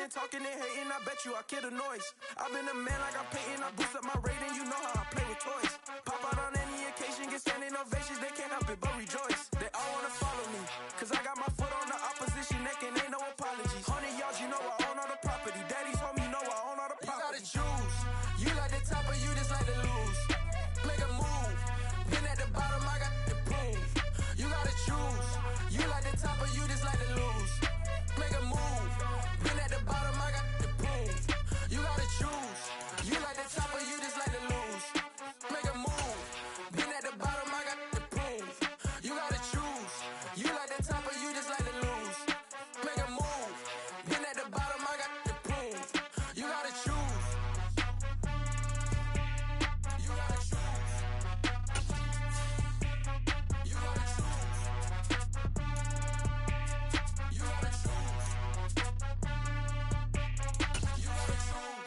and talking and hating, I bet you I kill the noise. I've been a man like I'm Peyton, I boost up my rating, you know how I play with toys. Pop out on any occasion, get standing ovations, they can't help it but rejoice. They all wanna follow me, cause I got my foot on the opposition neck and ain't no apologies. 100 yards, you know I own all the property. Daddy's home, you know I own all the property. You gotta choose, you like the top or you just like to lose. Make a move, been at the bottom, I got the proof. You gotta choose, you like the top or you just like to lose. Make a move, been at the bottom, I got the proof. You gotta choose, you like the top or you just like to lose. Make a move, been at the bottom, I got the proof. You gotta choose, you like the top or you just like to lose. Make a move, been at the bottom, I got the proof. You gotta choose. You gotta choose. You gotta choose. You gotta choose. You gotta choose.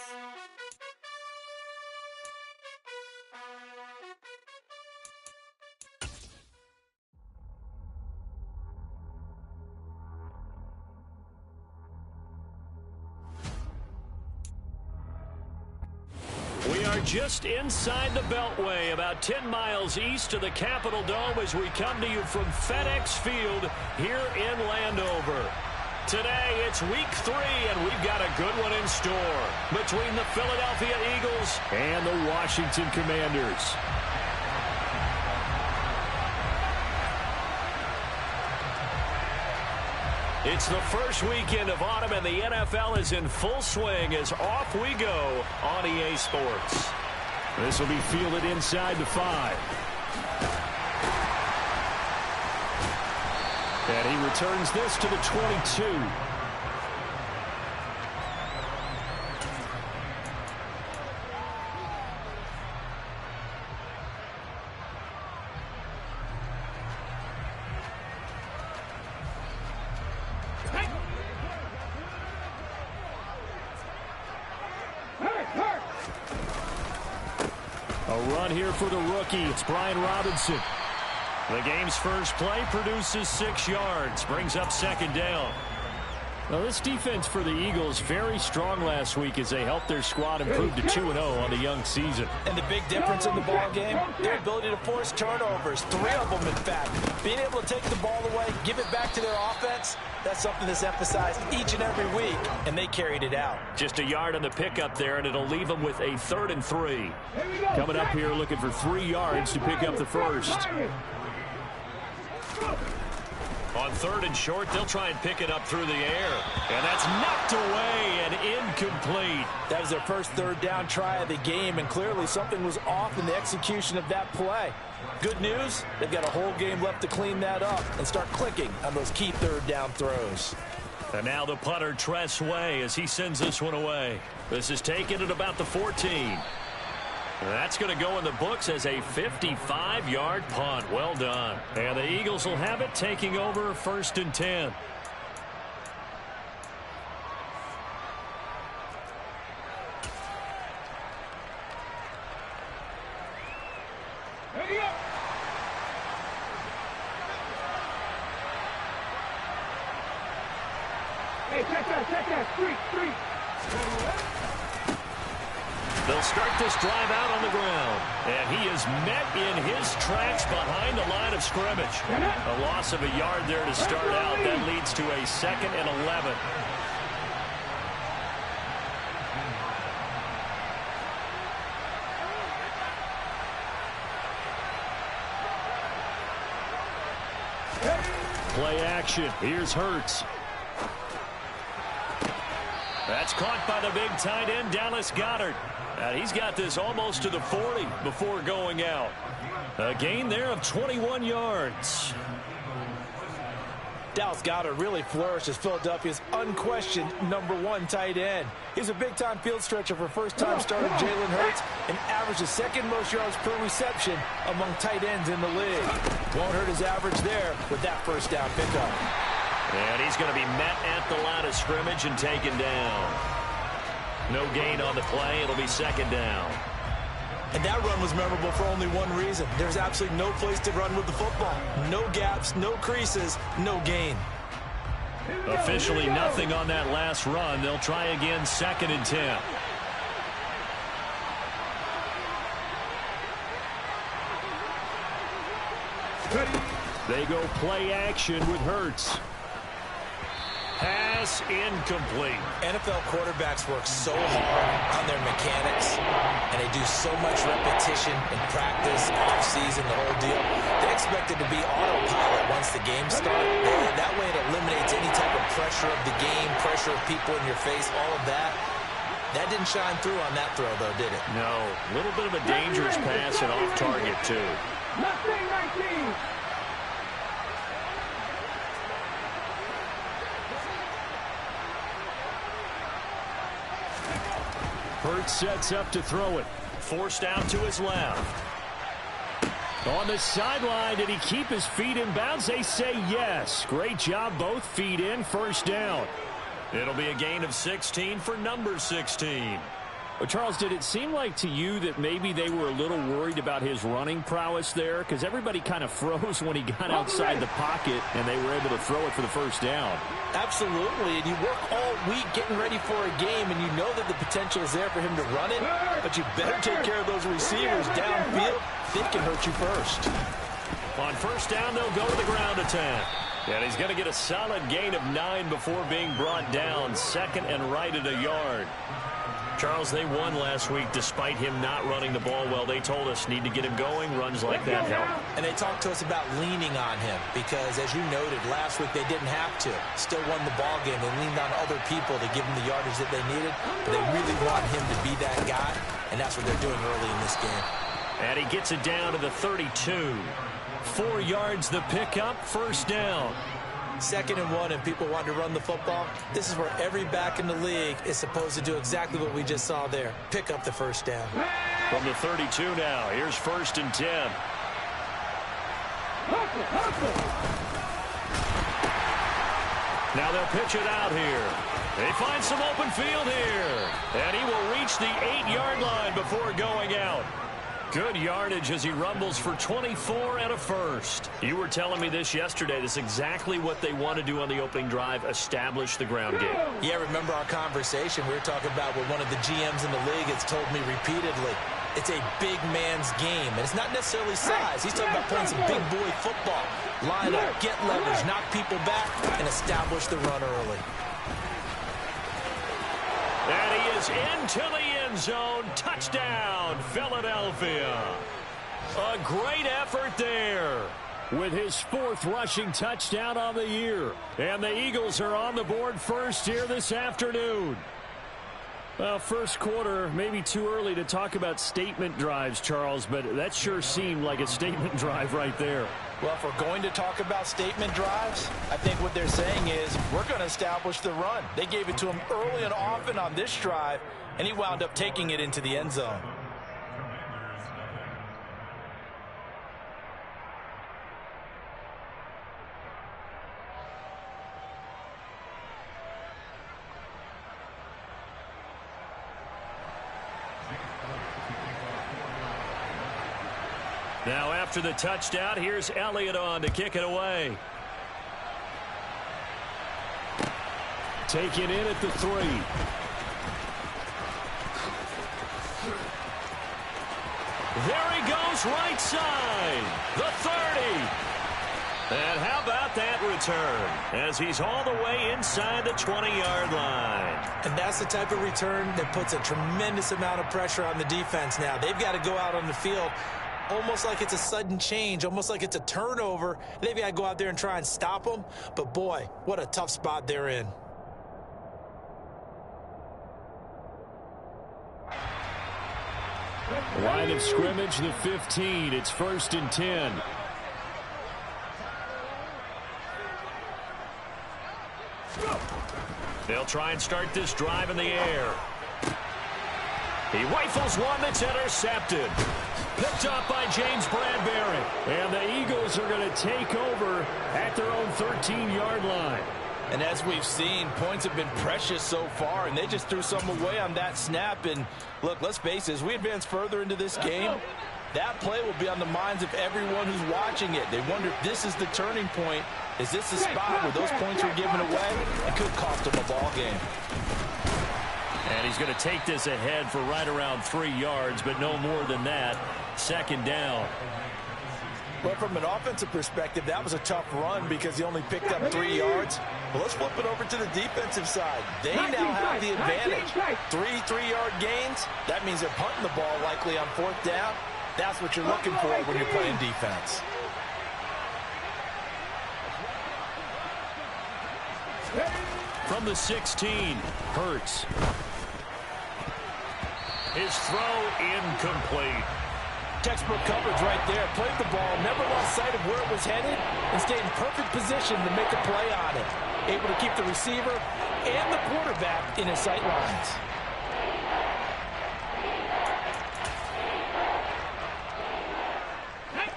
We are just inside the Beltway, about 10 miles east of the Capitol Dome as we come to you from FedEx Field here in Landover. Today, it's week 3, and we've got a good one in store between the Philadelphia Eagles and the Washington Commanders. It's the first weekend of autumn, and the NFL is in full swing as off we go on EA Sports. This will be fielded inside the 5. And he returns this to the 22. A run here for the rookie. It's Brian Robinson. The game's first play produces 6 yards, brings up second down. Now, this defense for the Eagles very strong last week as they helped their squad improve to 2-0 on the young season. And the big difference in the ball game, their ability to force turnovers, 3 of them in fact. Being able to take the ball away, give it back to their offense, that's something that's emphasized each and every week, and they carried it out. Just a yard on the pickup there, and it'll leave them with a 3rd and 3. Coming up here looking for 3 yards to pick up the first. On 3rd and short, they'll try and pick it up through the air. And that's knocked away and incomplete. That was their first 3rd down try of the game, and clearly something was off in the execution of that play. Good news, they've got a whole game left to clean that up and start clicking on those key 3rd down throws. And now the punter, Tress Way, as he sends this one away. This is taken at about the 14. That's going to go in the books as a 55-yard punt. Well done. And the Eagles will have it, taking over 1st and 10. Hey, check that, street. They'll start this drive out on the ground. And he is met in his tracks behind the line of scrimmage. A loss of a yard there to start out. That leads to a 2nd and 11. Play action. Here's Hurts. That's caught by the big tight end, Dallas Goedert. He's got this almost to the 40 before going out. A gain there of 21 yards. Dallas Goedert really flourished as Philadelphia's unquestioned #1 tight end. He's a big-time field stretcher for first-time starter Jalen Hurts and averaged the 2nd most yards per reception among tight ends in the league. Won't hurt his average there with that first down pickup. And he's going to be met at the line of scrimmage and taken down. No gain on the play. It'll be 2nd down. And that run was memorable for only one reason. There's absolutely no place to run with the football. No gaps, no creases, no gain. Officially nothing on that last run. They'll try again, 2nd and 10. They go play action with Hurts. Pass incomplete. NFL quarterbacks work so hard on their mechanics, and they do so much repetition in practice, off-season, the whole deal. They expect it to be autopilot once the game starts. That way it eliminates any type of pressure of the game, pressure of people in your face, all of that. That didn't shine through on that throw, though, did it? No. A little bit of a dangerous pass and off target, too. Mustang 19. Hurts sets up to throw it. Forced out to his left. On the sideline, did he keep his feet in bounds? They say yes. Great job, both feet in, 1st down. It'll be a gain of 16 for number 16. Well, Charles, did it seem like to you that maybe they were a little worried about his running prowess there? Because everybody kind of froze when he got outside the pocket, and they were able to throw it for the 1st down. Absolutely, and you work all week getting ready for a game, and you know that the potential is there for him to run it, but you better take care of those receivers downfield. They can hurt you first. On 1st down, they'll go to the ground attack. And he's going to get a solid gain of 9 before being brought down. 2nd and right at a yard. Charles, they won last week despite him not running the ball well. They told us need to get him going. Runs like that help. And they talked to us about leaning on him because, as you noted, last week they didn't have to. Still won the ball game. They leaned on other people to give them the yardage that they needed. But they really want him to be that guy, and that's what they're doing early in this game. And he gets it down to the 32. 4 yards the pickup, 1st down. 2nd and 1, and people want to run the football. This is where every back in the league is supposed to do exactly what we just saw there. Pick up the 1st down. From the 32 now, here's 1st and 10. Now they'll pitch it out here. They find some open field here. And he will reach the 8-yard line before going out. Good yardage as he rumbles for 24 and a 1st. You were telling me this yesterday. This is exactly what they want to do on the opening drive, establish the ground game. Yeah, remember our conversation. We were talking about what one of the GMs in the league has told me repeatedly. It's a big man's game, and it's not necessarily size. He's talking about playing some big boy football. Line up, get leverage, knock people back, and establish the run early. And he is into the end zone. Touchdown, Philadelphia. A great effort there with his 4th rushing touchdown on the year. And the Eagles are on the board first here this afternoon. Well, 1st quarter, maybe too early to talk about statement drives, Charles, but that sure seemed like a statement drive right there. Well, if we're going to talk about statement drives, I think what they're saying is we're going to establish the run. They gave it to him early and often on this drive, and he wound up taking it into the end zone. Now after the touchdown, here's Elliott on to kick it away. Taken in at the 3. There he goes, right side. The 30. And how about that return as he's all the way inside the 20-yard line. And that's the type of return that puts a tremendous amount of pressure on the defense now. They've got to go out on the field almost like it's a sudden change, almost like it's a turnover. They've got to go out there and try and stop them. But, boy, what a tough spot they're in. Line of scrimmage, the 15. It's 1st and 10. They'll try and start this drive in the air. He rifles one that's intercepted. Picked up by James Bradbury. And the Eagles are going to take over at their own 13-yard line. And as we've seen, points have been precious so far, and they just threw some away on that snap. And, look, let's face it, as we advance further into this game, That play will be on the minds of everyone who's watching it. They wonder if this is the turning point. Is this the spot where those points were given away? It could cost them a ball game. And he's going to take this ahead for right around 3 yards, but no more than that. Second down. Well, from an offensive perspective, that was a tough run because he only picked up 3 yards. But let's flip it over to the defensive side. They now have the advantage. 3 3-yard gains. That means they're punting the ball likely on 4th down. That's what you're looking for when you're playing defense. From the 16, Hurts. His throw incomplete. Textbook coverage right there. Played the ball, never lost sight of where it was headed, and stayed in perfect position to make a play on it. Able to keep the receiver and the quarterback in his sight lines.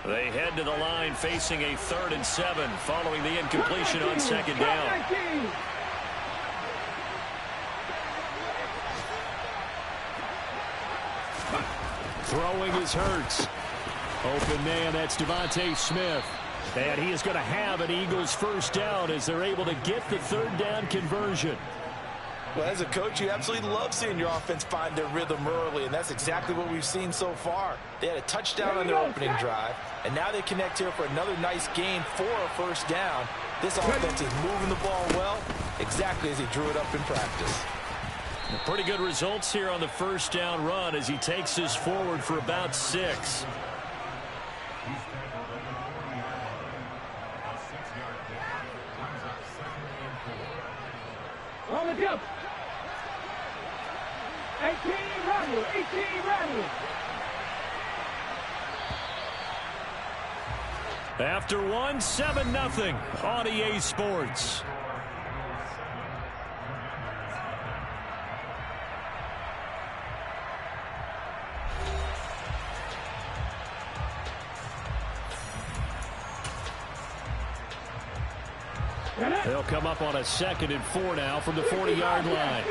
They head to the line facing a 3rd and 7 following the incompletion on 2nd down. Throwing is Hurts. Open man, that's Devontae Smith. And he is going to have an Eagles first down as they're able to get the 3rd down conversion. Well, as a coach, you absolutely love seeing your offense find their rhythm early, and that's exactly what we've seen so far. They had a touchdown on their opening drive, and now they connect here for another nice gain for a first down. This offense is moving the ball well, exactly as he drew it up in practice. Pretty good results here on the first down run as he takes this forward for about 6. On the jump. 18 Randall. 18 Randall. After 1, 7-0 on EA Sports. They'll come up on a 2nd and 4 now from the 40-yard line.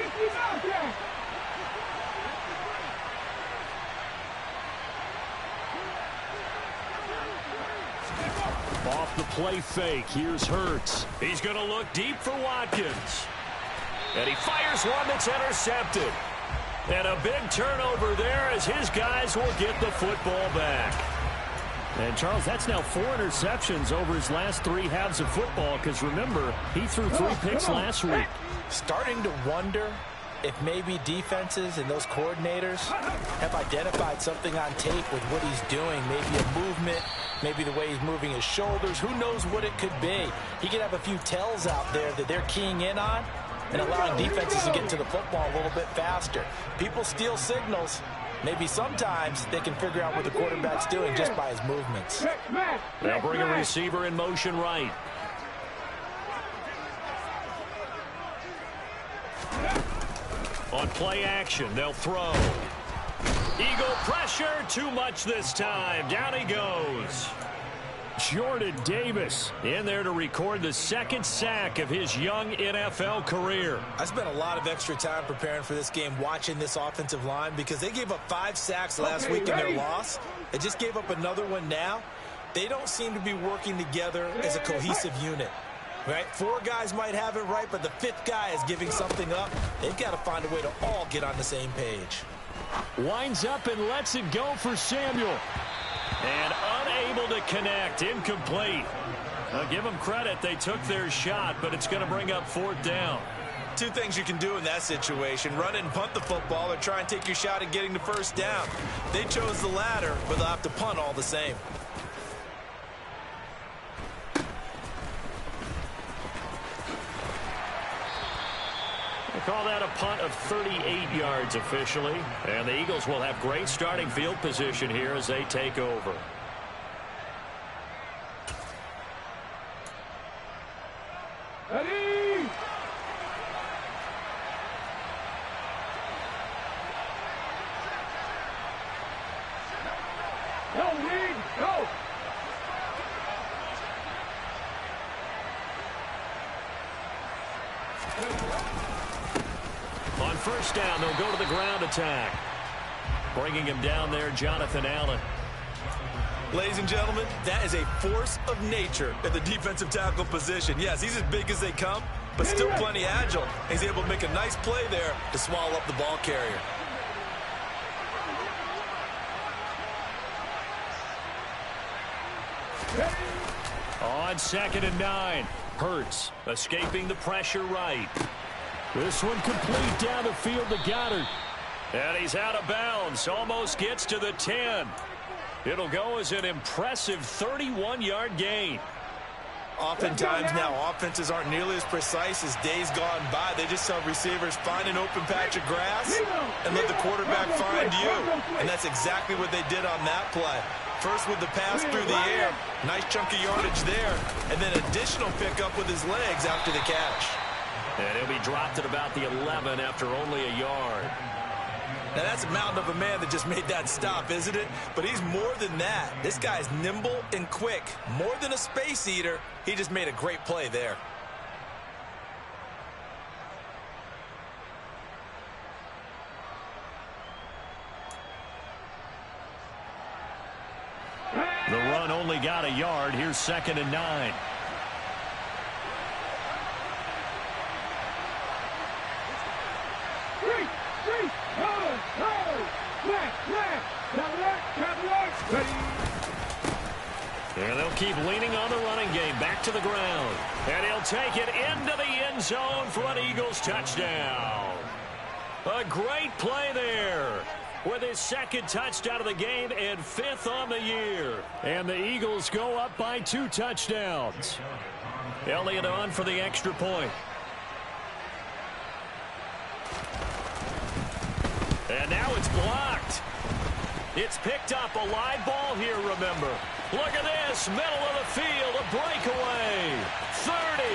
Off the play fake, here's Hurts. He's going to look deep for Watkins. And he fires one that's intercepted. And a big turnover there as his guys will get the football back. And, Charles, that's now 4 interceptions over his last 3 halves of football because, remember, he threw 3 picks last week. Starting to wonder if maybe defenses and those coordinators have identified something on tape with what he's doing. Maybe a movement, maybe the way he's moving his shoulders. Who knows what it could be? He could have a few tells out there that they're keying in on and allowing defenses to get to the football a little bit faster. People steal signals. Maybe sometimes they can figure out what the quarterback's doing just by his movements. They'll bring a receiver in motion right. On play action, they'll throw. Eagle pressure, too much this time. Down he goes. Jordan Davis in there to record the 2nd sack of his young NFL career. I spent a lot of extra time preparing for this game watching this offensive line because they gave up 5 sacks last week in their loss. They just gave up another one now. They don't seem to be working together as a cohesive unit. Right? 4 guys might have it right, but the 5th guy is giving something up. They've got to find a way to all get on the same page. Winds up and lets it go for Samuel. And unable to connect. Incomplete. I'll give them credit. They took their shot, but it's going to bring up 4th down. 2 things you can do in that situation. Run it and punt the football or try and take your shot at getting the first down. They chose the latter, but they'll have to punt all the same. They call that a punt of 38 yards officially. And the Eagles will have great starting field position here as they take over. Ready? Go, Reed, go! On first down, they'll go to the ground attack. Bringing him down there, Jonathan Allen. Ladies and gentlemen, that is a force of nature at the defensive tackle position. Yes, he's as big as they come, but still plenty agile. He's able to make a nice play there to swallow up the ball carrier. On 2nd and 9, Hurts escaping the pressure right. This one complete down the field to Goddard. And he's out of bounds, almost gets to the 10. It'll go as an impressive 31-yard gain. Oftentimes now, offenses aren't nearly as precise as days gone by. They just tell receivers, find an open patch of grass and let the quarterback find you. And that's exactly what they did on that play. First with the pass through the air, nice chunk of yardage there, and then additional pickup with his legs after the catch. And he'll be dropped at about the 11 after only a yard. Now that's a mountain of a man that just made that stop, isn't it? But he's more than that. This guy's nimble and quick. More than a space eater, he just made a great play there. The run only got a yard. Here's 2nd and 9. And they'll keep leaning on the running game. Back to the ground. And he'll take it into the end zone for an Eagles touchdown. A great play there, with his 2nd touchdown of the game and 5th on the year. And the Eagles go up by 2 touchdowns. Elliott on for the extra point. And now it's blocked. It's picked up, a live ball here, remember. Look at this, middle of the field, a breakaway. 30,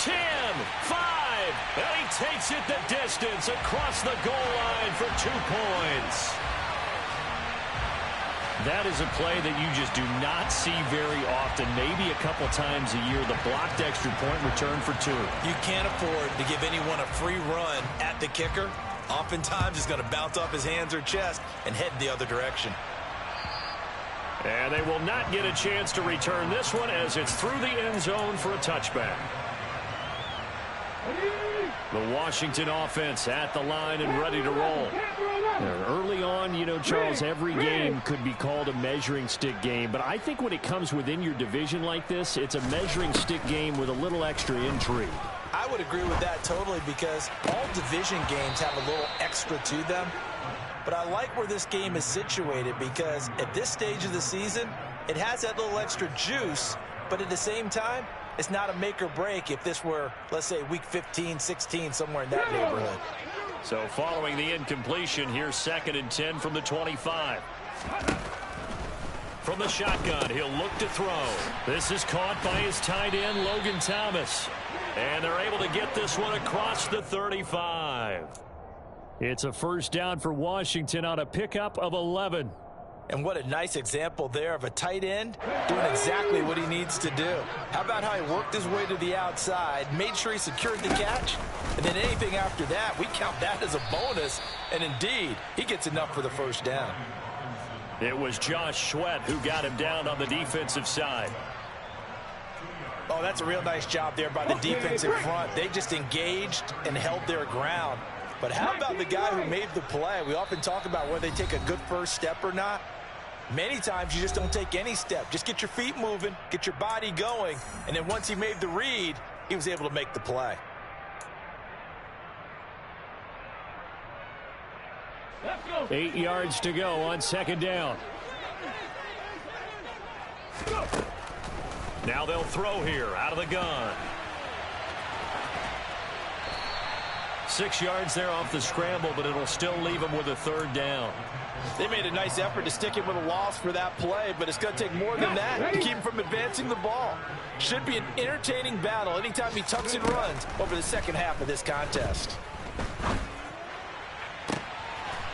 10, 5, and he takes it the distance across the goal line for 2 points. That is a play that you just do not see very often. Maybe a couple times a year, the blocked extra point return for 2. You can't afford to give anyone a free run at the kicker. Oftentimes he's going to bounce off his hands or chest and head the other direction. And they will not get a chance to return this one as it's through the end zone for a touchback. The Washington offense at the line and ready to roll. Early on, you know, Charles, every game could be called a measuring stick game. But I think when it comes within your division like this, it's a measuring stick game with a little extra intrigue. I would agree with that totally, because all division games have a little extra to them. But I like where this game is situated, because at this stage of the season, it has that little extra juice, but at the same time, it's not a make or break if this were, let's say, week 15, 16, somewhere in that neighborhood. So following the incompletion, here's 2nd and 10 from the 25. From the shotgun, he'll look to throw. This is caught by his tight end, Logan Thomas. And they're able to get this one across the 35. It's a first down for Washington on a pickup of 11. And what a nice example there of a tight end doing exactly what he needs to do. How about how he worked his way to the outside, made sure he secured the catch, and then anything after that, we count that as a bonus. And indeed, he gets enough for the first down. It was Josh Sweat who got him down on the defensive side. Oh, that's a real nice job there by the defensive front. They just engaged and held their ground. But how about the guy who made the play? We often talk about whether they take a good first step or not. Many times you just don't take any step. Just get your feet moving, get your body going, and then once he made the read, he was able to make the play. Let's go. 8 yards to go on 2nd down. Go. Now they'll throw here out of the gun. 6 yards there off the scramble, but it'll still leave them with a 3rd down. They made a nice effort to stick him with a loss for that play, but it's going to take more than that to keep him from advancing the ball. Should be an entertaining battle anytime he tucks and runs over the second half of this contest.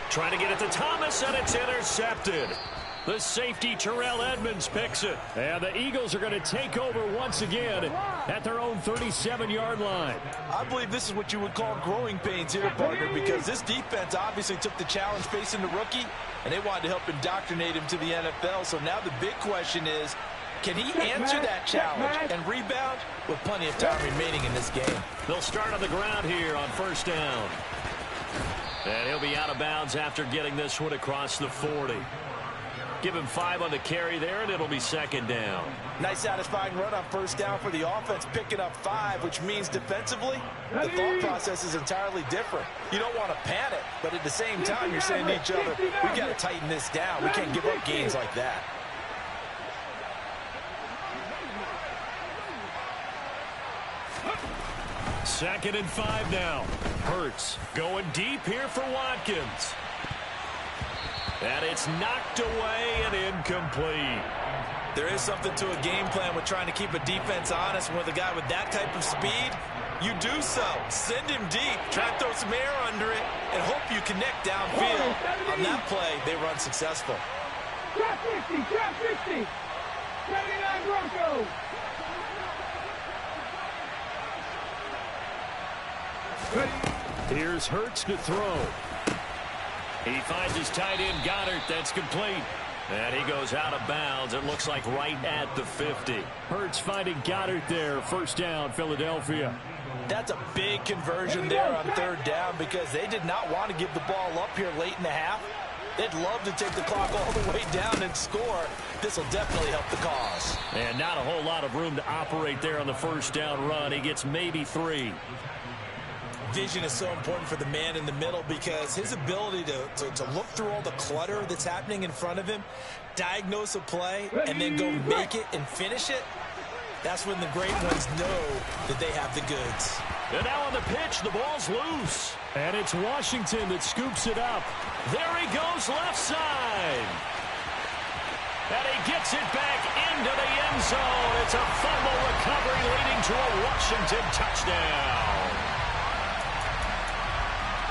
Trying to get it to Thomas, and it's intercepted. The safety, Terrell Edmonds, picks it. And the Eagles are going to take over once again at their own 37-yard line. I believe this is what you would call growing pains here, partner, because this defense obviously took the challenge facing the rookie, and they wanted to help indoctrinate him to the NFL. So now the big question is, can he answer that challenge and rebound with plenty of time remaining in this game? They'll start on the ground here on first down. And he'll be out of bounds after getting this one across the 40. Give him 5 on the carry there, and it'll be second down. Nice satisfying run on first down for the offense, picking up 5, which means defensively, the thought process is entirely different. You don't want to panic, but at the same time, you're saying to each other, we've got to tighten this down. We can't give up gains like that. Second and 5 now. Hurts going deep here for Watkins. And it's knocked away and incomplete. There is something to a game plan with trying to keep a defense honest. With a guy with that type of speed, you do so. Send him deep, try to throw some air under it, and hope you connect downfield. On that play, they run successful. Trap 60, trap 60. 79 Broncos. Here's Hurts to throw. He finds his tight end, Goddard. That's complete. And he goes out of bounds. It looks like right at the 50. Hurts finding Goddard there. First down, Philadelphia. That's a big conversion there on third down because they did not want to give the ball up here late in the half. They'd love to take the clock all the way down and score. This will definitely help the cause. And not a whole lot of room to operate there on the first down run. He gets maybe 3. Vision is so important for the man in the middle because his ability to look through all the clutter that's happening in front of him, diagnose a play, and then go make it and finish it, that's when the great ones know that they have the goods. And now on the pitch, the ball's loose. And it's Washington that scoops it up. There he goes left side. And he gets it back into the end zone. It's a fumble recovery leading to a Washington touchdown.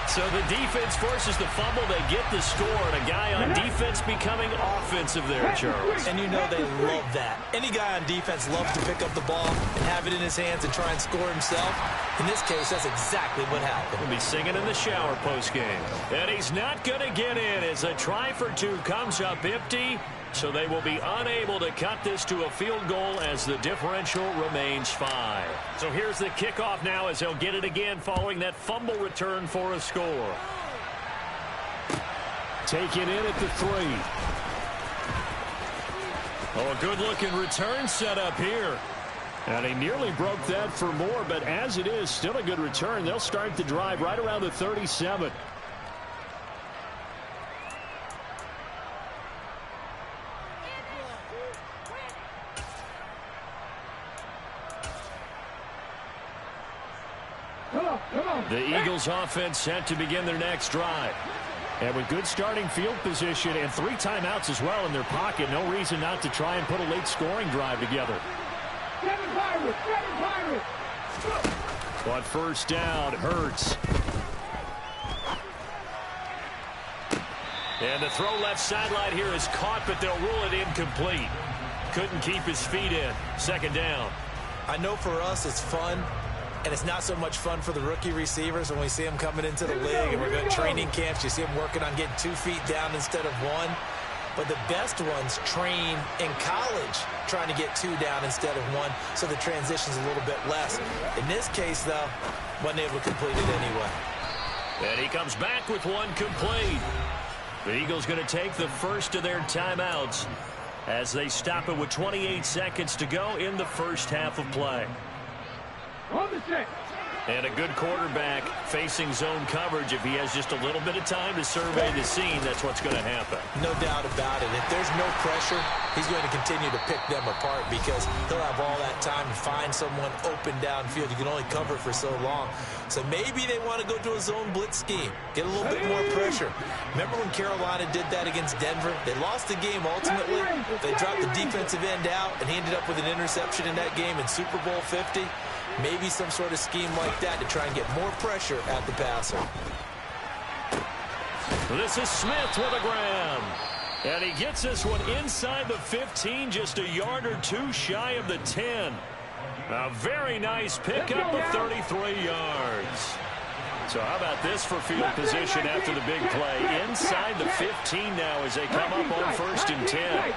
So the defense forces the fumble. They get the score, and a guy on defense becoming offensive there, Charles. And you know they love that. Any guy on defense loves to pick up the ball and have it in his hands and try and score himself. In this case, that's exactly what happened. He'll be singing in the shower post-game. And he's not going to get in as a try for 2 comes up empty. So they will be unable to cut this to a field goal as the differential remains 5. So here's the kickoff now as they'll get it again following that fumble return for a score. Taken in at the 3. Oh, a good-looking return set up here. And he nearly broke that for more, but as it is, still a good return. They'll start the drive right around the 37. The Eagles offense set to begin their next drive. And with good starting field position and 3 timeouts as well in their pocket, no reason not to try and put a late scoring drive together. But first down, Hurts. And the throw left sideline here is caught, but they'll rule it incomplete. Couldn't keep his feet in. Second down. I know for us it's fun. And it's not so much fun for the rookie receivers when we see them coming into the league and we're going to training camps. You see them working on getting 2 feet down instead of 1. But the best ones train in college trying to get 2 down instead of 1, so the transition's a little bit less. In this case, though, wasn't able to complete it anyway. And he comes back with 1 complete. The Eagles going to take the first of their timeouts as they stop it with 28 seconds to go in the first half of play. On the check. And a good quarterback facing zone coverage. If he has just a little bit of time to survey the scene, that's what's going to happen. No doubt about it. If there's no pressure, he's going to continue to pick them apart because he'll have all that time to find someone open downfield. You can only cover for so long. So maybe they want to go to a zone blitz scheme, get a little bit more pressure. Remember when Carolina did that against Denver? They lost the game ultimately. They dropped the defensive end out, and he ended up with an interception in that game in Super Bowl 50. Maybe some sort of scheme like that to try and get more pressure at the passer. This is Smith with a grab. And he gets this one inside the 15, just a yard or two shy of the 10. A very nice pickup of 33 yards. So how about this for field position after the big play? Inside the 15 now as they come up on 1st and 10.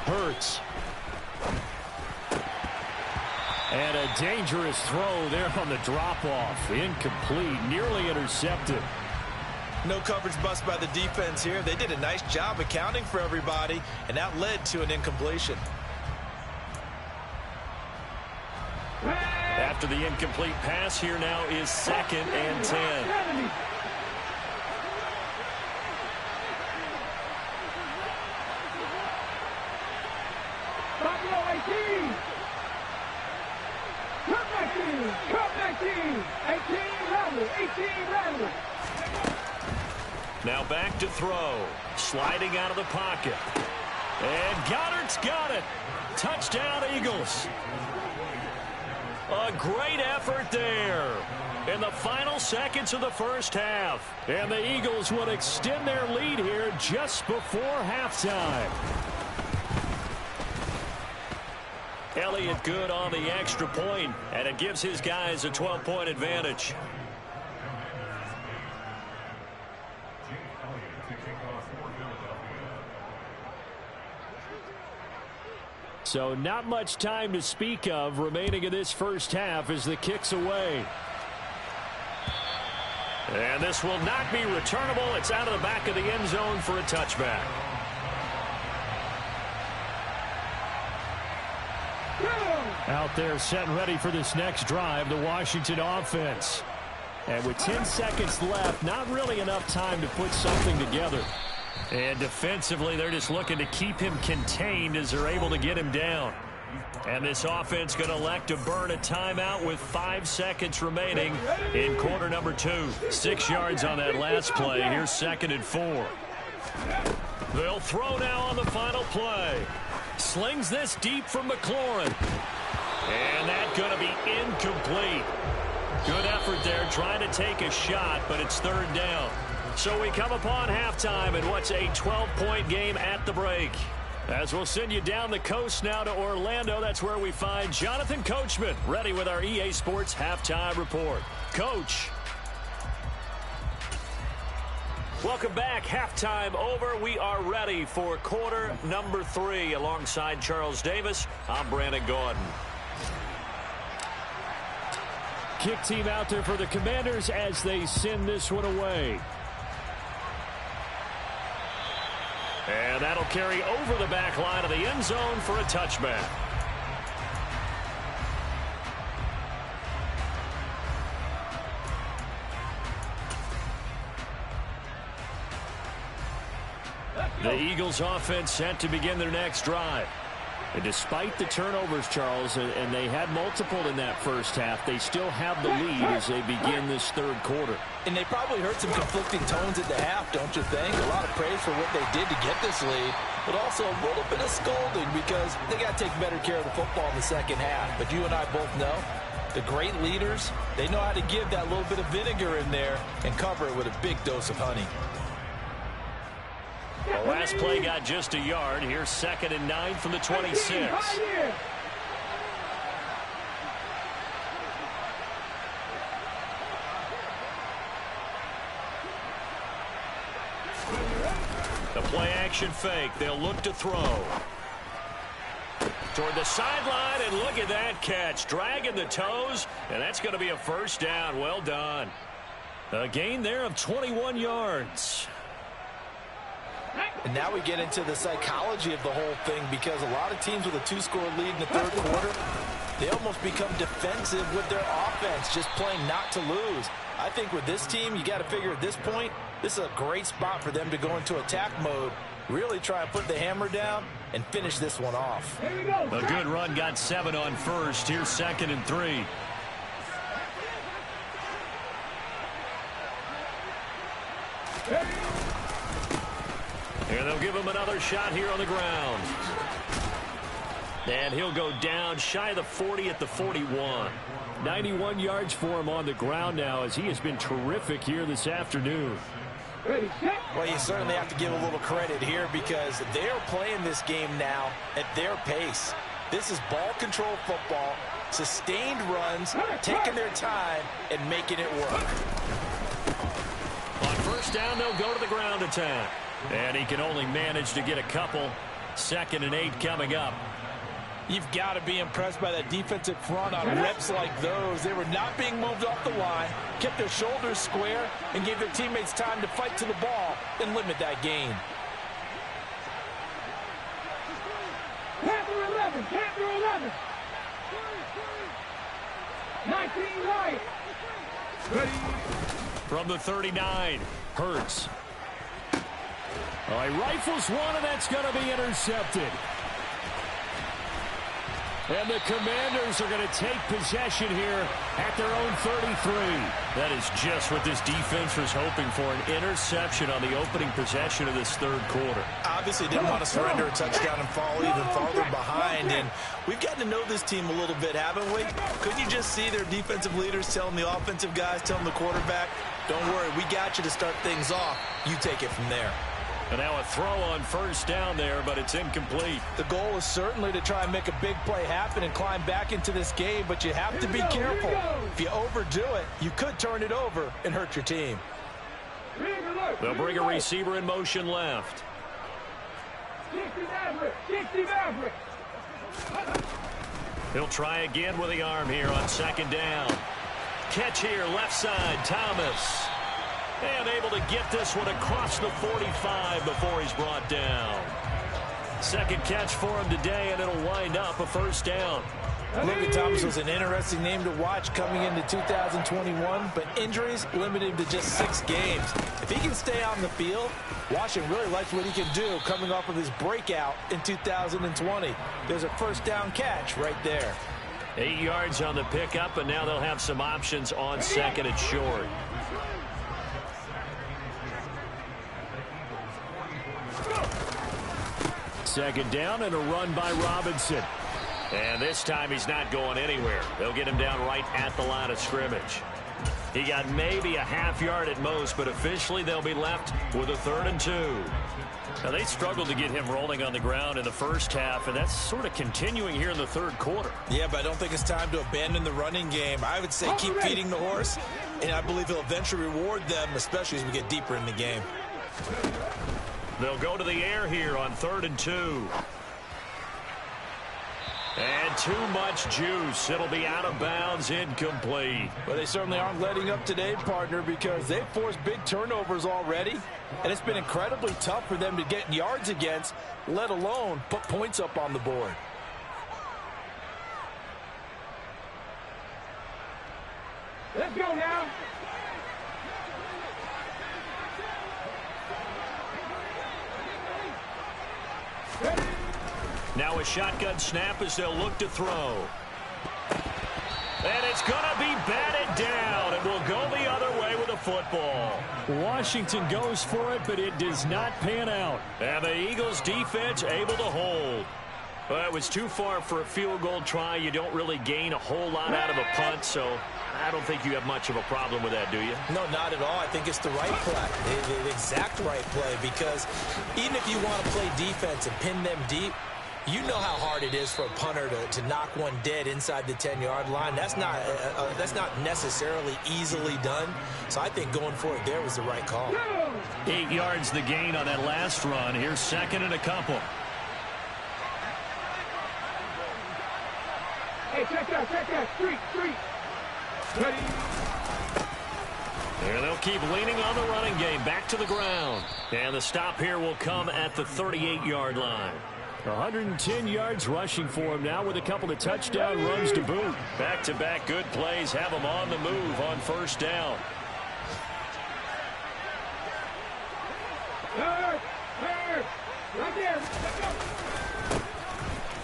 Hurts. And a dangerous throw there on the drop-off. Incomplete, nearly intercepted. No coverage bust by the defense here. They did a nice job accounting for everybody, and that led to an incompletion. After the incomplete pass, here now is 2nd and 10. Now back to throw. Sliding out of the pocket. And Goddard's got it. Touchdown, Eagles. A great effort there in the final seconds of the first half. And the Eagles would extend their lead here just before halftime. Elliott good on the extra point, and it gives his guys a 12-point advantage. So not much time to speak of remaining in this first half as the kick's away. And this will not be returnable. It's out of the back of the end zone for a touchback. Out there set and ready for this next drive, the Washington offense. And with 10 seconds left, not really enough time to put something together. And defensively, they're just looking to keep him contained as they're able to get him down. And this offense going to elect to burn a timeout with 5 seconds remaining in quarter number 2. 6 yards on that last play. Here's 2nd and 4. They'll throw now on the final play. Slings this deep from McLaurin. And that's going to be incomplete. Good effort there trying to take a shot, but it's 3rd down. So we come upon halftime in what's a 12-point game at the break. As we'll send you down the coast now to Orlando, that's where we find Jonathan Coachman, ready with our EA Sports Halftime Report. Coach. Welcome back. Halftime over. We are ready for quarter number 3. Alongside Charles Davis, I'm Brandon Gordon. Kick team out there for the Commanders as they send this one away. And that'll carry over the back line of the end zone for a touchback. The Eagles offense set to begin their next drive. And despite the turnovers, Charles, and they had multiple in that first half, they still have the lead as they begin this 3rd quarter. And they probably heard some conflicting tones at the half, don't you think? A lot of praise for what they did to get this lead, but also a little bit of scolding because they got to take better care of the football in the second half. But you and I both know the great leaders, they know how to give that little bit of vinegar in there and cover it with a big dose of honey. The last play got just a yard. Here's 2nd and 9 from the 26. The play action fake. They'll look to throw. Toward the sideline, and look at that catch. Dragging the toes, and that's going to be a 1st down. Well done. A gain there of 21 yards. And now we get into the psychology of the whole thing because a lot of teams with a 2-score lead in the 3rd quarter, they almost become defensive with their offense, just playing not to lose. I think with this team, you got to figure at this point, this is a great spot for them to go into attack mode, really try and put the hammer down and finish this one off. A good run, got 7 on 1st. Here's 2nd and 3. And they'll give him another shot here on the ground. And he'll go down shy of the 40 at the 41. 91 yards for him on the ground now as he has been terrific here this afternoon. Ready, set. Well, you certainly have to give a little credit here because they're playing this game now at their pace. This is ball control football, sustained runs, taking their time, and making it work. On first down, they'll go to the ground attack. And he can only manage to get a couple. 2nd and 8 coming up. You've got to be impressed by that defensive front on reps like those. They were not being moved off the line, kept their shoulders square, and gave their teammates time to fight to the ball and limit that gain. Panther 11, Panther 11. 19 right. Ready. From the 39, Hurts. He rifles one, and that's going to be intercepted. And the Commanders are going to take possession here at their own 33. That is just what this defense was hoping for, an interception on the opening possession of this third quarter. Obviously didn't want to surrender a touchdown and fall even farther behind. And we've gotten to know this team a little bit, haven't we? Couldn't you just see their defensive leaders telling the offensive guys, telling the quarterback, don't worry, we got you to start things off. You take it from there. And now a throw on first down there, but it's incomplete. The goal is certainly to try and make a big play happen and climb back into this game, but you have to be careful. If you overdo it, you could turn it over and hurt your team. They'll bring a receiver in motion left. 60 Maverick. He'll try again with the arm here on 2nd down. Catch here, left side, Thomas. And able to get this one across the 45 before he's brought down. 2nd catch for him today, and it'll wind up a first down. Logan Thomas was an interesting name to watch coming into 2021, but injuries limited him to just 6 games. If he can stay on the field, Washington really likes what he can do coming off of his breakout in 2020. There's a first down catch right there. 8 yards on the pickup, and now they'll have some options on 2nd and short. Second down and a run by Robinson. And this time he's not going anywhere. They'll get him down right at the line of scrimmage. He got maybe a half yard at most, but officially they'll be left with a 3rd and 2. Now they struggled to get him rolling on the ground in the first half, and that's sort of continuing here in the third quarter. Yeah, but I don't think it's time to abandon the running game. I would say keep feeding the horse, and I believe he'll eventually reward them, especially as we get deeper in the game. They'll go to the air here on 3rd and 2. And too much juice. It'll be out of bounds, incomplete. Well, they certainly aren't letting up today, partner, because they've forced big turnovers already, and it's been incredibly tough for them to get yards against, let alone put points up on the board. Let's go now. Now a shotgun snap as they'll look to throw. And it's going to be batted down, and will go the other way with the football. Washington goes for it, but it does not pan out. And the Eagles defense able to hold. Well, it was too far for a field goal try. You don't really gain a whole lot out of a punt, so I don't think you have much of a problem with that, do you? No, not at all. I think it's the right play, the exact right play, because even if you want to play defense and pin them deep, you know how hard it is for a punter to knock one dead inside the 10-yard line. That's not necessarily easily done. So I think going for it there was the right call. 8 yards the gain on that last run. Here's 2nd and a couple. Hey, check that. Street. Ready. And they'll keep leaning on the running game. Back to the ground. And the stop here will come at the 38-yard line. 110 yards rushing for him now with a couple of touchdown runs to boot. Back-to-back good plays have him on the move on first down. Right there.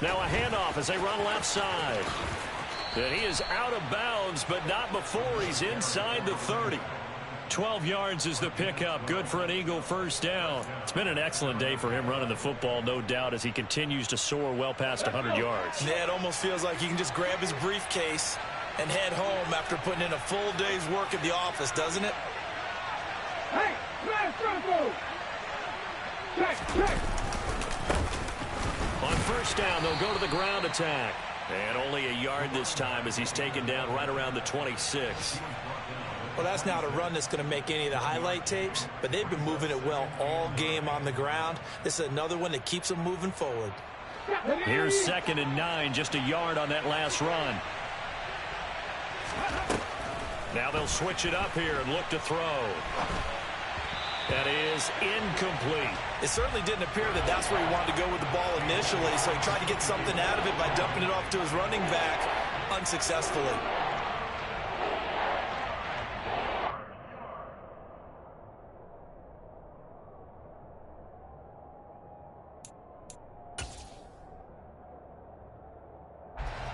Now a handoff as they run left side. And he is out of bounds, but not before he's inside the 30. 12 yards is the pickup. Good for an Eagle first down. It's been an excellent day for him running the football, no doubt, as he continues to soar well past 100 yards. Yeah, it almost feels like he can just grab his briefcase and head home after putting in a full day's work at the office, doesn't it? Hey, smash Bronco. Check. On first down, they'll go to the ground attack. And only a yard this time as he's taken down right around the 26. Well, that's not a run that's going to make any of the highlight tapes, but they've been moving it well all game on the ground. This is another one that keeps them moving forward. Here's 2nd and 9, just a yard on that last run. Now they'll switch it up here and look to throw. That is incomplete. It certainly didn't appear that that's where he wanted to go with the ball initially, so he tried to get something out of it by dumping it off to his running back unsuccessfully.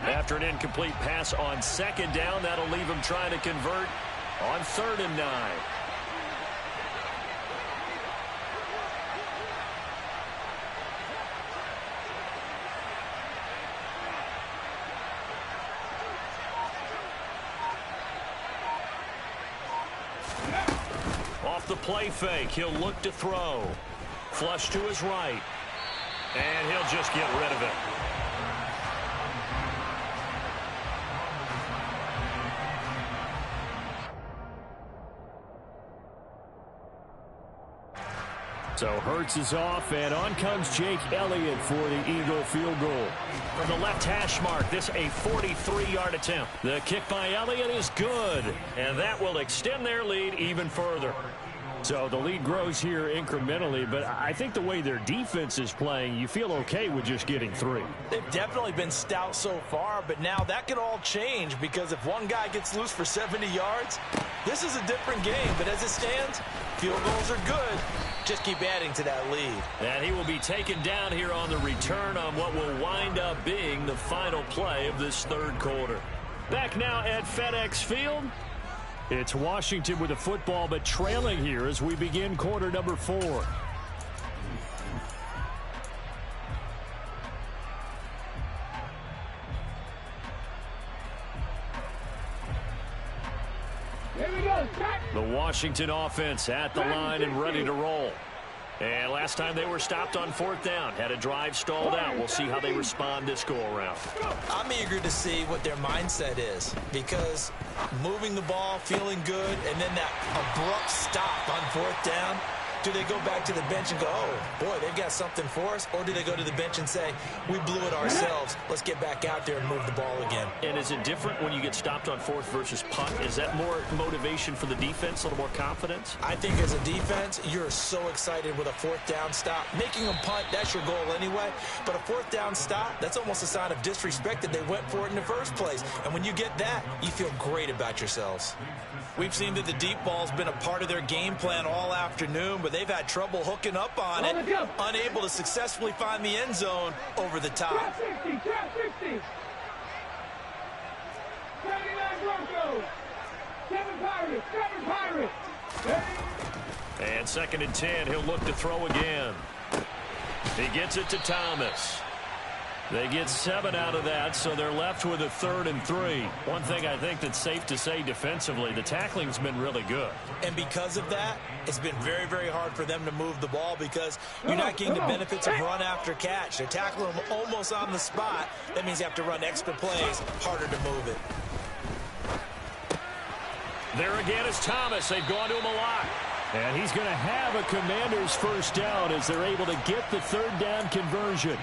After an incomplete pass on 2nd down, that'll leave him trying to convert on 3rd and 9. Off the play fake, he'll look to throw. Flush to his right. And he'll just get rid of it. So Hurts is off, and on comes Jake Elliott for the Eagle field goal. From the left hash mark, this a 43-yard attempt. The kick by Elliott is good, and that will extend their lead even further. So the lead grows here incrementally, but I think the way their defense is playing, you feel okay with just getting 3. They've definitely been stout so far, but now that could all change because if one guy gets loose for 70 yards, this is a different game. But as it stands, field goals are good. Just keep adding to that lead. And he will be taken down here on the return on what will wind up being the final play of this 3rd quarter. Back now at FedEx Field. It's Washington with the football, but trailing here as we begin quarter number 4. Here we go. The Washington offense at the line and ready to roll. And last time they were stopped on 4th down, had a drive stalled out. We'll see how they respond this go-around. I'm eager to see what their mindset is because moving the ball, feeling good, and then that abrupt stop on 4th down, do they go back to the bench and go, oh, boy, they've got something for us? Or do they go to the bench and say, we blew it ourselves. Let's get back out there and move the ball again. And is it different when you get stopped on 4th versus punt? Is that more motivation for the defense, a little more confidence? I think as a defense, you're so excited with a 4th down stop. Making them punt, that's your goal anyway. But a 4th down stop, that's almost a sign of disrespect that they went for it in the first place. And when you get that, you feel great about yourselves. We've seen that the deep ball's been a part of their game plan all afternoon, but they've had trouble hooking up on it, unable to successfully find the end zone over the top. Trap 60, trap 60. 79 Broncos. 7 Pirates. And 2nd and 10, he'll look to throw again. He gets it to Thomas. They get 7 out of that, so they're left with a 3rd and 3. One thing I think that's safe to say defensively, the tackling's been really good. And because of that, it's been very, very hard for them to move the ball because you're not getting the benefits of run after catch. They're tackling them almost on the spot. That means you have to run extra plays, harder to move it. There again is Thomas. They've gone to him a lot. And he's going to have a Commander's first down as they're able to get the 3rd down conversion.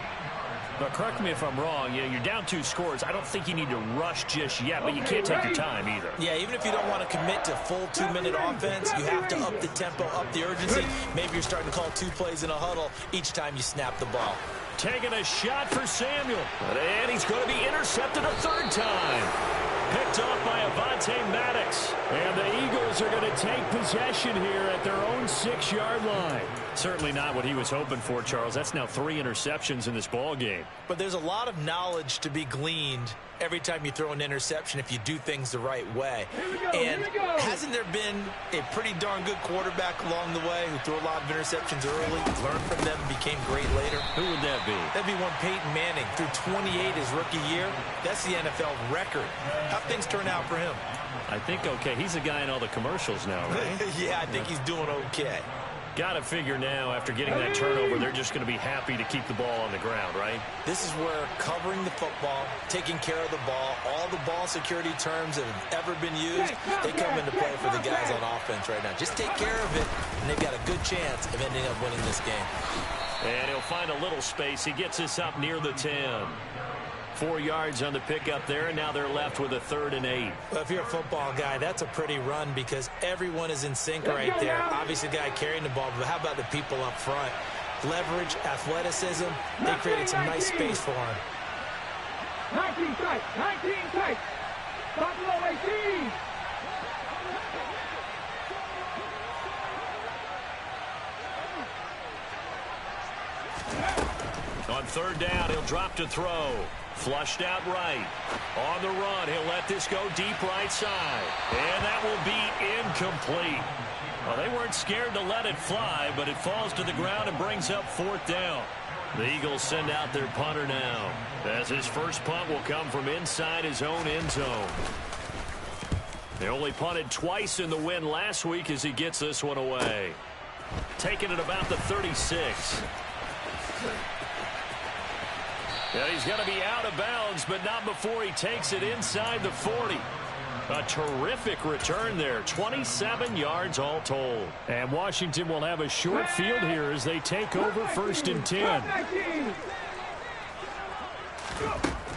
But correct me if I'm wrong, you're down 2 scores. I don't think you need to rush just yet, but you can't take your time either. Yeah, even if you don't want to commit to full 2-minute offense, you have to up the tempo, up the urgency. Maybe you're starting to call 2 plays in a huddle each time you snap the ball. Taking a shot for Samuel. And he's going to be intercepted a 3rd time. Picked off by Avonte Maddox. And the Eagles are going to take possession here at their own 6-yard line. Certainly not what he was hoping for, Charles. That's now 3 interceptions in this ball game. But there's a lot of knowledge to be gleaned every time you throw an interception if you do things the right way. And hasn't there been a pretty darn good quarterback along the way who threw a lot of interceptions early, learned from them, and became great later? Who would that be? That'd be one Peyton Manning. Threw 28 his rookie year. That's the NFL record. How things turn out for him? I think okay. He's a guy in all the commercials now, right? Yeah, I think he's doing okay. Got to figure now, after getting that turnover, they're just going to be happy to keep the ball on the ground, right? This is where covering the football, taking care of the ball, all the ball security terms that have ever been used, they come into play for the guys on offense right now. Just take care of it, and they've got a good chance of ending up winning this game. And he'll find a little space. He gets us up near the 10. 4 yards on the pickup there, and now they're left with a 3rd and 8. Well, if you're a football guy, that's a pretty run because everyone is in sync right there. Obviously, the guy carrying the ball, but how about the people up front? Leverage, athleticism, they created some nice space for him. 19 tight, 19 tight. Buffalo 18. On 3rd down, he'll drop to throw. Flushed out right. On the run, he'll let this go deep right side. And that will be incomplete. Well, they weren't scared to let it fly, but it falls to the ground and brings up 4th down. The Eagles send out their punter now, as his first punt will come from inside his own end zone. They only punted twice in the win last week as he gets this one away. Taking it about the 36. Yeah, he's going to be out of bounds, but not before he takes it inside the 40. A terrific return there. 27 yards all told. And Washington will have a short field here as they take over 1st and 10.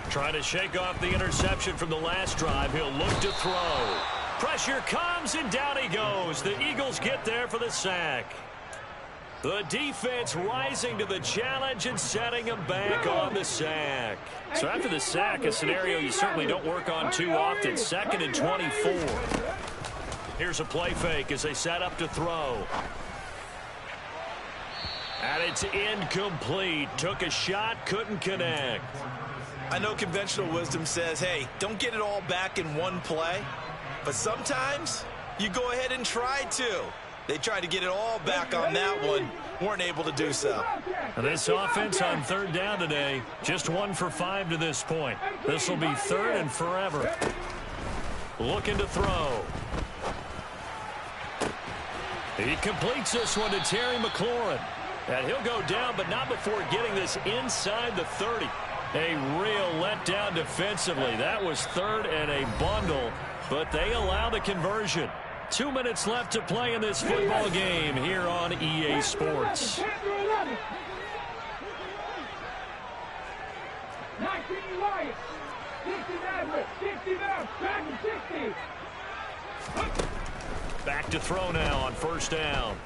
Trying to shake off the interception from the last drive. He'll look to throw. Pressure comes, and down he goes. The Eagles get there for the sack. The defense rising to the challenge and setting him back on the sack. So after the sack, a scenario you certainly don't work on too often. 2nd and 24. Here's a play fake as they set up to throw. And it's incomplete. Took a shot, couldn't connect. I know conventional wisdom says, hey, don't get it all back in one play. But sometimes you go ahead and try to. They tried to get it all back on that one. Weren't able to do so. This offense on 3rd down today, just 1 for 5 to this point. This will be 3rd and forever. Looking to throw. He completes this one to Terry McLaurin. And he'll go down, but not before getting this inside the 30. A real letdown defensively. That was 3rd and a bundle, but they allow the conversion. 2 minutes left to play in this football game here on EA Sports. 19 Lions, 60 back and 60. Back to throw now on 1st down.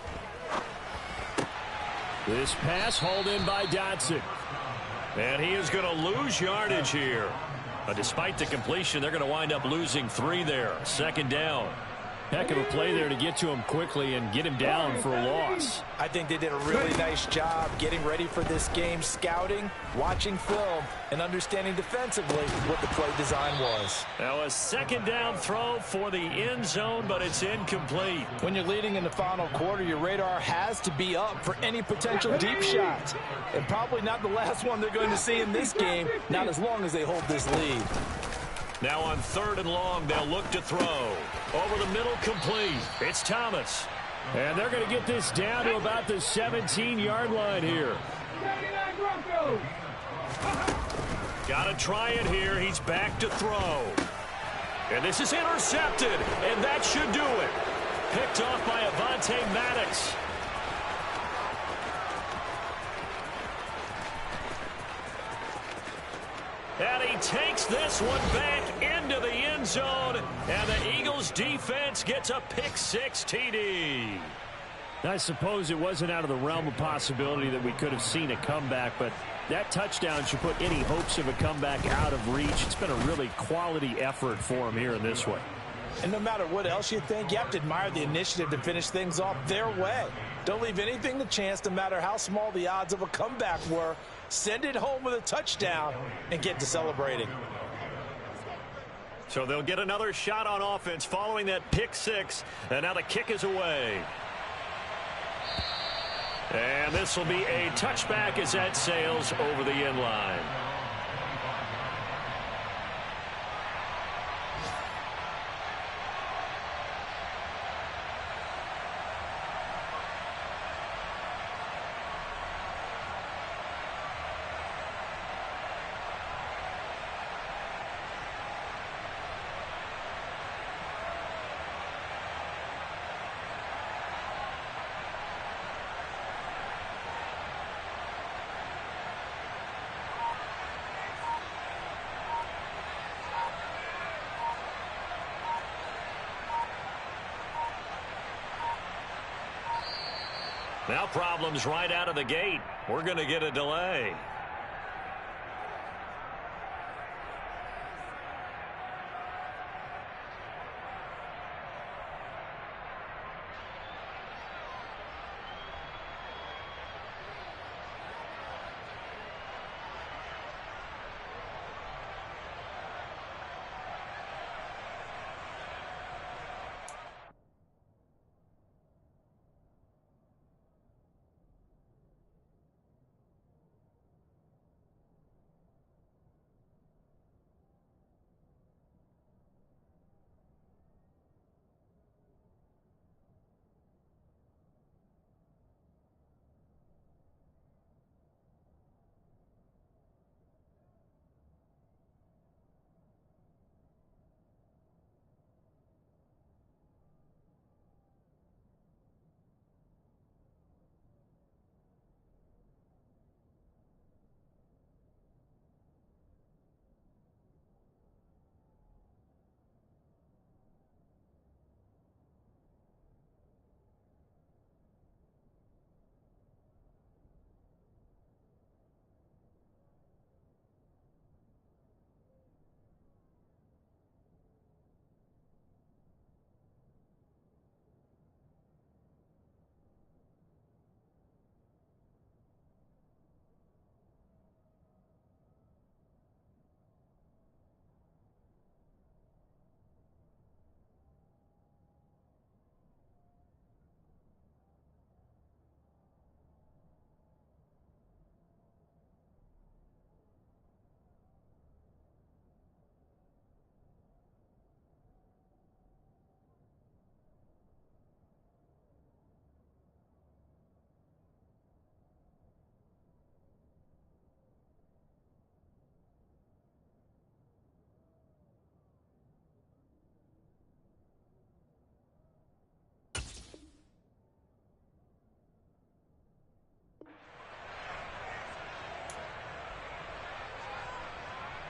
This pass hauled in by Dotson. And he is going to lose yardage here. But despite the completion, they're going to wind up losing 3 there. 2nd down. Heck of a play there to get to him quickly and get him down for a loss. I think they did a really nice job getting ready for this game, scouting, watching film, and understanding defensively what the play design was. Now a 2nd down throw for the end zone, but it's incomplete. When you're leading in the final quarter, your radar has to be up for any potential deep shots. And probably not the last one they're going to see in this game, not as long as they hold this lead. Now on 3rd and long, they'll look to throw. Over the middle, complete. It's Thomas. And they're going to get this down to about the 17-yard line here. Got to try it here. He's back to throw. And this is intercepted, and that should do it. Picked off by Avonte Maddox. And he takes this one back into the end zone, and the Eagles defense gets a pick-6 TD. I suppose it wasn't out of the realm of possibility that we could have seen a comeback, but that touchdown should put any hopes of a comeback out of reach. It's been a really quality effort for him here in this one. And no matter what else you think, you have to admire the initiative to finish things off their way. Don't leave anything to chance, no matter how small the odds of a comeback were. Send it home with a touchdown and get to celebrating. So they'll get another shot on offense following that pick-6, and now the kick is away. And this will be a touchback as that sails over the end line. Now problems right out of the gate. We're going to get a delay.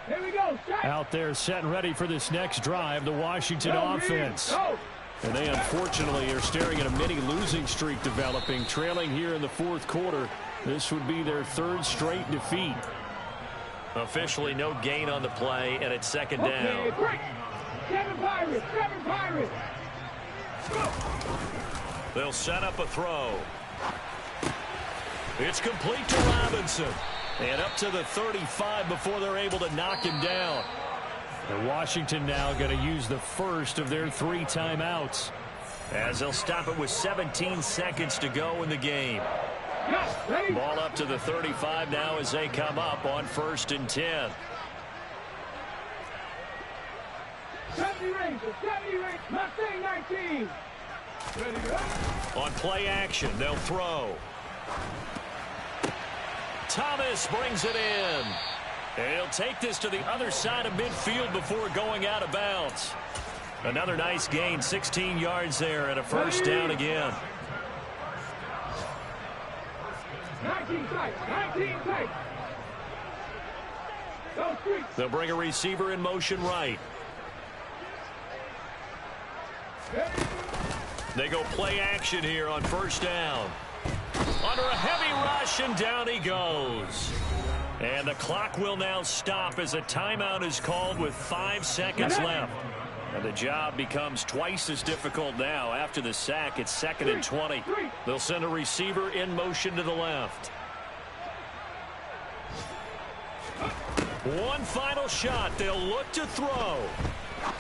Here we go. Out there set and ready for this next drive, the Washington offense. And they unfortunately are staring at a mini losing streak developing, trailing here in the fourth quarter. This would be their third straight defeat. Officially no gain on the play, and it's second down. Seven Pirates. They'll set up a throw. It's complete to Robinson. And up to the 35 before they're able to knock him down. And Washington now going to use the first of their 3 timeouts, as they'll stop it with 17 seconds to go in the game. Ball up to the 35 now as they come up on 1st and 10. 70 range, Mustang 19. On play action, they'll throw. Thomas brings it in. And he'll take this to the other side of midfield before going out of bounds. Another nice gain, 16 yards there, and a first down again. 19 tight. They'll bring a receiver in motion right. They go play action here on 1st down. Under a heavy rush, and down he goes. And the clock will now stop as a timeout is called with 5 seconds left. And the job becomes twice as difficult now. After the sack, it's 2nd and 20. They'll send a receiver in motion to the left. One final shot. They'll look to throw.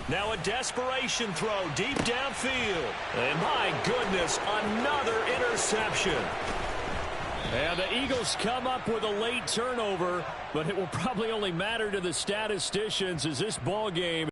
Now a desperation throw deep downfield. And my goodness, another interception. And the Eagles come up with a late turnover, but it will probably only matter to the statisticians as this ball game